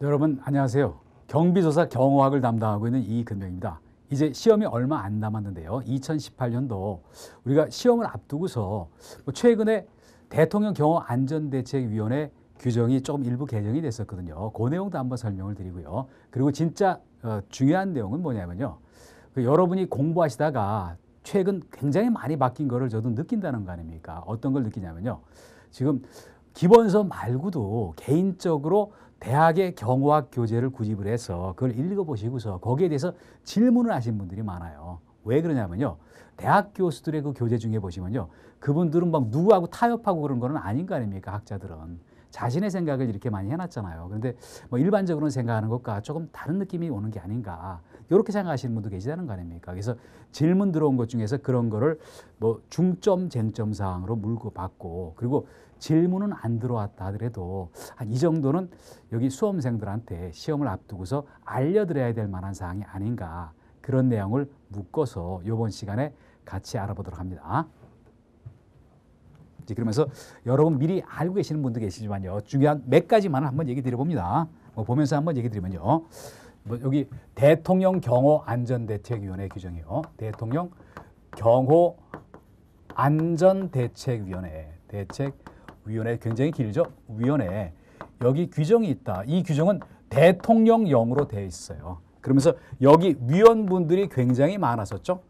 여러분 안녕하세요. 경비조사 경호학을 담당하고 있는 이근명입니다. 이제 시험이 얼마 안 남았는데요. 2018년도 우리가 시험을 앞두고서 최근에 대통령 경호안전대책위원회 규정이 조금 일부 개정이 됐었거든요. 그 내용도 한번 설명을 드리고요. 그리고 진짜 중요한 내용은 뭐냐면요. 여러분이 공부하시다가 최근 굉장히 많이 바뀐 거를 저도 느낀다는 거 아닙니까? 어떤 걸 느끼냐면요. 지금 기본서 말고도 개인적으로 대학의 경호학 교재를 구입을 해서 그걸 읽어보시고서 거기에 대해서 질문을 하신 분들이 많아요. 왜 그러냐면요. 대학 교수들의 그 교재 중에 보시면요. 그분들은 막 누구하고 타협하고 그런 거는 아닌 거 아닙니까? 학자들은. 자신의 생각을 이렇게 많이 해놨잖아요. 그런데 뭐 일반적으로는 생각하는 것과 조금 다른 느낌이 오는 게 아닌가. 이렇게 생각하시는 분도 계시다는 거 아닙니까? 그래서 질문 들어온 것 중에서 그런 거를 뭐 중점 쟁점 사항으로 물고 받고 그리고 질문은 안 들어왔다 하더라도 한 이 정도는 여기 수험생들한테 시험을 앞두고서 알려드려야 될 만한 사항이 아닌가. 그런 내용을 묶어서 이번 시간에 같이 알아보도록 합니다. 그러면서 여러분 미리 알고 계시는 분도 계시지만요. 중요한 몇 가지만 한번 얘기 드려봅니다. 보면서 한번 얘기 드리면요. 여기 대통령 경호안전대책위원회 규정이요. 대통령 경호안전대책위원회. 대책위원회 굉장히 길죠. 위원회. 여기 규정이 있다. 이 규정은 대통령령으로 되어 있어요. 그러면서 여기 위원분들이 굉장히 많았었죠.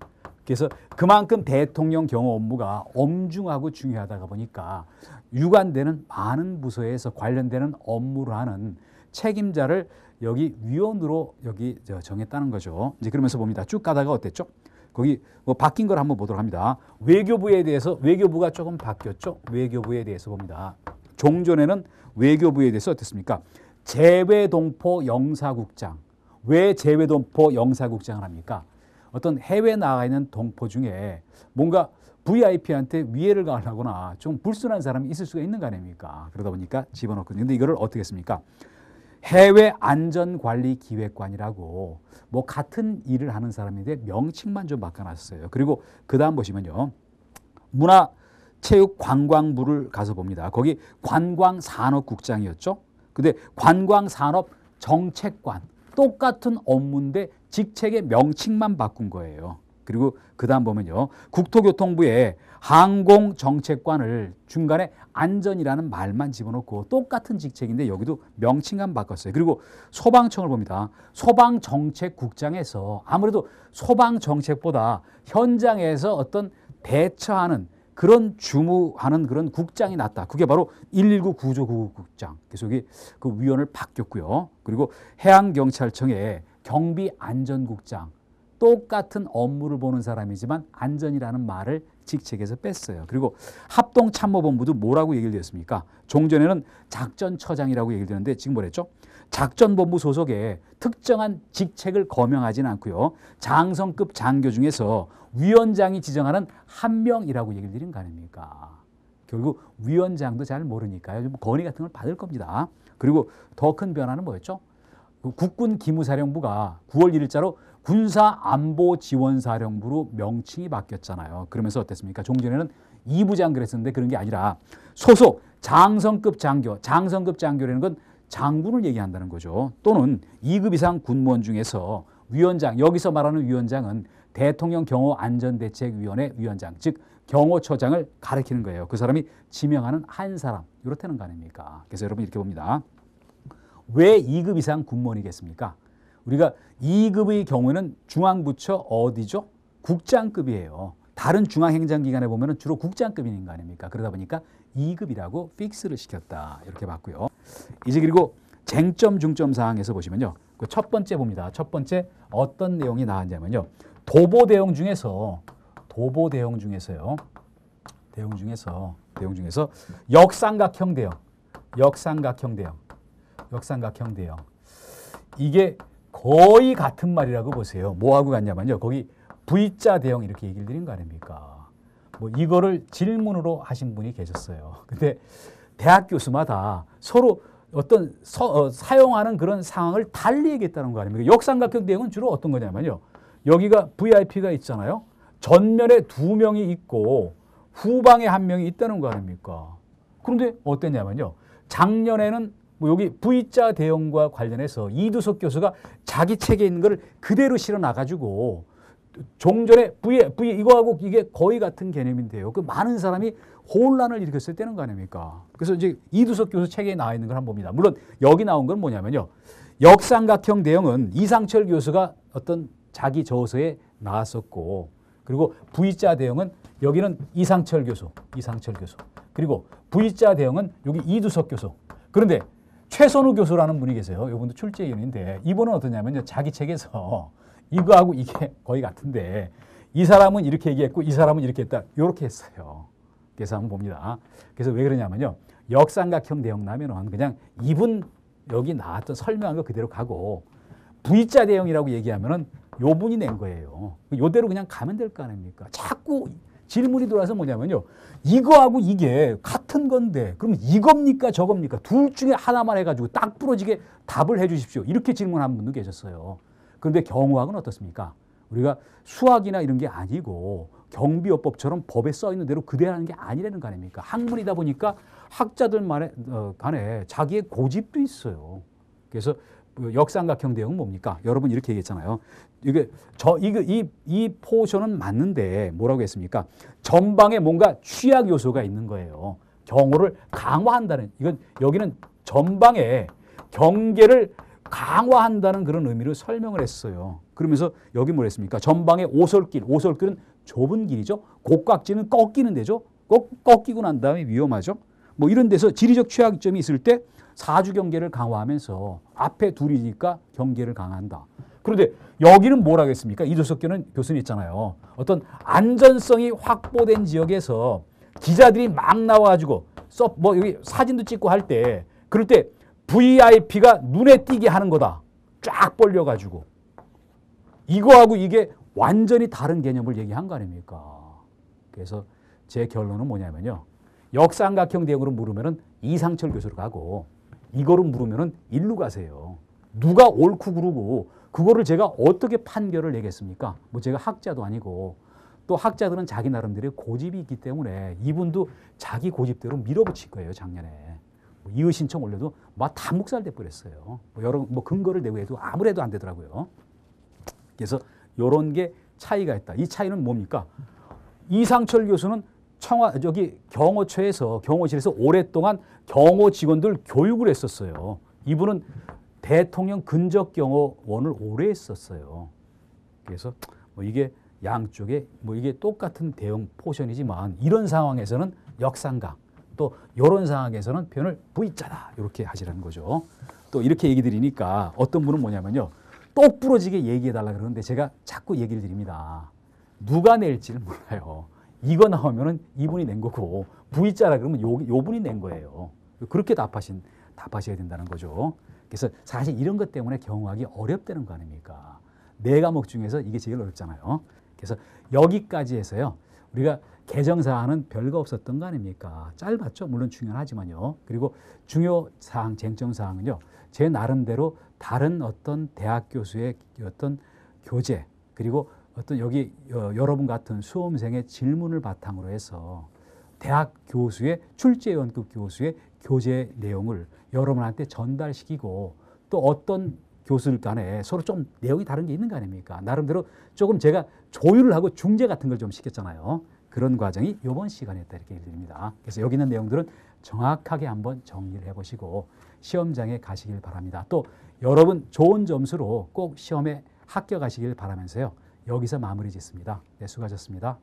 그래서 그만큼 대통령 경호 업무가 엄중하고 중요하다가 보니까 유관되는 많은 부서에서 관련되는 업무를 하는 책임자를 여기 위원으로 여기 정했다는 거죠. 이제 그러면서 봅니다. 쭉 가다가 어땠죠? 거기 뭐 바뀐 걸 한번 보도록 합니다. 외교부에 대해서 외교부가 조금 바뀌었죠. 외교부에 대해서 봅니다. 종전에는 외교부에 대해서 어땠습니까? 재외동포 영사국장. 왜 재외동포 영사국장을 합니까? 어떤 해외 나가 있는 동포 중에 뭔가 VIP한테 위해를 가하거나 좀 불순한 사람이 있을 수가 있는 거 아닙니까? 그러다 보니까 집어넣거든요. 근데 이거를 어떻게 했습니까? 해외 안전관리 기획관이라고 뭐 같은 일을 하는 사람인데 명칭만 좀 바꿔놨어요. 그리고 그 다음 보시면요. 문화체육관광부를 가서 봅니다. 거기 관광산업국장이었죠. 근데 관광산업정책관 똑같은 업무인데 직책의 명칭만 바꾼 거예요. 그리고 그 다음 보면요. 국토교통부에 항공정책관을 중간에 안전이라는 말만 집어넣고 똑같은 직책인데 여기도 명칭만 바꿨어요. 그리고 소방청을 봅니다. 소방정책국장에서 아무래도 소방정책보다 현장에서 어떤 대처하는 그런 주무하는 그런 국장이 낫다. 그게 바로 119 구조구급국장. 그래서 여기 그 위원을 바뀌었고요. 그리고 해양경찰청의 경비안전국장. 똑같은 업무를 보는 사람이지만 안전이라는 말을 직책에서 뺐어요. 그리고 합동참모본부도 뭐라고 얘기를 드렸습니까? 종전에는 작전처장이라고 얘기를 드렸는데 지금 뭐랬죠? 작전본부 소속의 특정한 직책을 거명하지는 않고요. 장성급 장교 중에서 위원장이 지정하는 한 명이라고 얘기를 드린 거 아닙니까? 결국 위원장도 잘 모르니까요. 좀 건의 같은 걸 받을 겁니다. 그리고 더 큰 변화는 뭐였죠? 국군기무사령부가 9월 1일자로 군사안보지원사령부로 명칭이 바뀌었잖아요. 그러면서 어땠습니까? 종전에는 2부장 그랬었는데 그런 게 아니라 소속 장성급 장교, 장성급 장교라는 건 장군을 얘기한다는 거죠. 또는 2급 이상 군무원 중에서 위원장, 여기서 말하는 위원장은 대통령 경호안전대책위원회 위원장, 즉 경호처장을 가리키는 거예요. 그 사람이 지명하는 한 사람, 이렇다는 거 아닙니까? 그래서 여러분 이렇게 봅니다. 왜 2급 이상 군무원이겠습니까? 우리가 2급의 경우에는 중앙부처 어디죠? 국장급이에요. 다른 중앙행정기관에 보면 주로 국장급인 거 아닙니까? 그러다 보니까 2급이라고 픽스를 시켰다. 이렇게 봤고요. 이제 그리고 쟁점 중점 사항에서 보시면요. 그 첫 번째 봅니다. 첫 번째 어떤 내용이 나왔냐면요. 도보 대응 중에서요. 대응 중에서 역삼각형 대응. 이게 거의 같은 말이라고 보세요. 뭐하고 같냐면요. 거기 V자 대응 이렇게 얘기를 드린 거 아닙니까? 뭐 이거를 질문으로 하신 분이 계셨어요. 근데 대학 교수마다 서로 어떤 사용하는 그런 상황을 달리 얘기했다는 거 아닙니까? 역삼각형 대응은 주로 어떤 거냐면요. 여기가 VIP가 있잖아요. 전면에 2명이 있고 후방에 1명이 있다는 거 아닙니까? 그런데 어땠냐면요. 작년에는 뭐 여기 V자 대응과 관련해서 이두석 교수가 자기 책에 있는 걸 그대로 실어 놔가지고 종전에 V 이거하고 이게 거의 같은 개념인데요. 그 많은 사람이 혼란을 일으켰을 때는 거 아닙니까? 그래서 이제 이두석 교수 책에 나와 있는 걸 한번 봅니다. 물론 여기 나온 건 뭐냐면요. 역삼각형 대형은 이상철 교수가 어떤 자기 저서에 나왔었고, 그리고 V자 대형은 여기는 이상철 교수. 그리고 V자 대형은 여기 이두석 교수. 그런데 최선우 교수라는 분이 계세요. 이분도 출제위원인데 이분은 어떠냐면요. 자기 책에서 이거하고 이게 거의 같은데 이 사람은 이렇게 얘기했고 이 사람은 이렇게 했다. 이렇게 했어요. 그래서 한번 봅니다. 그래서 왜 그러냐면요. 역삼각형 대형 나면은 그냥 이분 여기 나왔던 설명한 거 그대로 가고 V자 대형이라고 얘기하면은 요 분이 낸 거예요. 요대로 그냥 가면 될 거 아닙니까? 자꾸 질문이 들어와서 뭐냐면요. 이거하고 이게 같은 건데 그럼 이겁니까 저겁니까? 둘 중에 하나만 해가지고 딱 부러지게 답을 해 주십시오. 이렇게 질문한 분도 계셨어요. 그런데 경우학은 어떻습니까? 우리가 수학이나 이런 게 아니고 경비요법처럼 법에 써 있는 대로 그대로 하는 게 아니라는 거 아닙니까? 학문이다 보니까 학자들만의 간에 자기의 고집도 있어요. 그래서 역삼각형 대형은 뭡니까? 여러분 이렇게 얘기했잖아요. 이 포션은 맞는데 뭐라고 했습니까? 전방에 뭔가 취약 요소가 있는 거예요. 경호를 강화한다는, 이건 여기는 전방에 경계를 강화한다는 그런 의미로 설명을 했어요. 그러면서 여기 뭐 했습니까? 전방에 오솔길은 좁은 길이죠. 곡각지는 꺾이는 데죠. 꺾이고 난 다음에 위험하죠. 뭐 이런 데서 지리적 취약점이 있을 때 사주 경계를 강화하면서 앞에 둘이니까 경계를 강화한다. 그런데 여기는 뭐라고 했습니까? 이두석 교수님 있잖아요. 어떤 안전성이 확보된 지역에서 기자들이 막 나와가지고 뭐 여기 사진도 찍고 할 때 그럴 때 VIP가 눈에 띄게 하는 거다. 쫙 벌려가지고. 이거하고 이게 완전히 다른 개념을 얘기한 거 아닙니까? 그래서 제 결론은 뭐냐면요. 역삼각형 대형으로 물으면은 이상철 교수로 가고 이거로 물으면은 일로 가세요. 누가 옳고 그르고 그거를 제가 어떻게 판결을 내겠습니까? 뭐 제가 학자도 아니고 또 학자들은 자기 나름대로의 고집이 있기 때문에 이분도 자기 고집대로 밀어붙일 거예요. 작년에. 이의 신청 올려도 막 다 묵살돼 버렸어요. 여러 근거를 내고 해도 아무래도 안 되더라고요. 그래서 이런 게 차이가 있다. 이 차이는 뭡니까? 이상철 교수는 경호실에서 오랫동안 경호 직원들 교육을 했었어요. 이분은 대통령 근접 경호원을 오래 했었어요. 그래서 이게 양쪽에 이게 똑같은 대형 포션이지만 이런 상황에서는 역삼각, 또 이런 상황에서는 표현을 V자다 이렇게 하시라는 거죠. 또 이렇게 얘기 드리니까 어떤 분은 뭐냐면요. 똑 부러지게 얘기해달라 그러는데 제가 자꾸 얘기를 드립니다. 누가 낼지를 몰라요. 이거 나오면은 이분이 낸 거고 V자라 그러면 요 분이 낸 거예요. 그렇게 답하셔야 된다는 거죠. 그래서 사실 이런 것 때문에 경호하기 어렵다는 거 아닙니까? 네 과목 중에서 이게 제일 어렵잖아요. 그래서 여기까지 해서요. 우리가 개정사항은 별거 없었던 거 아닙니까? 짧았죠. 물론 중요하지만요. 그리고 중요사항, 쟁점사항은요. 제 나름대로 다른 어떤 대학 교수의 어떤 교재 그리고 어떤 여기 여러분 같은 수험생의 질문을 바탕으로 해서 대학 교수의 출제위원급 교수의 교재 내용을 여러분한테 전달시키고 또 어떤 교수들 간에 서로 좀 내용이 다른 게 있는 거 아닙니까? 나름대로 조금 제가 조율을 하고 중재 같은 걸 좀 시켰잖아요. 그런 과정이 이번 시간이었다 이렇게 얘기를 드립니다. 그래서 여기 있는 내용들은 정확하게 한번 정리를 해보시고 시험장에 가시길 바랍니다. 또 여러분 좋은 점수로 꼭 시험에 합격하시길 바라면서요. 여기서 마무리 짓습니다. 네, 수고하셨습니다.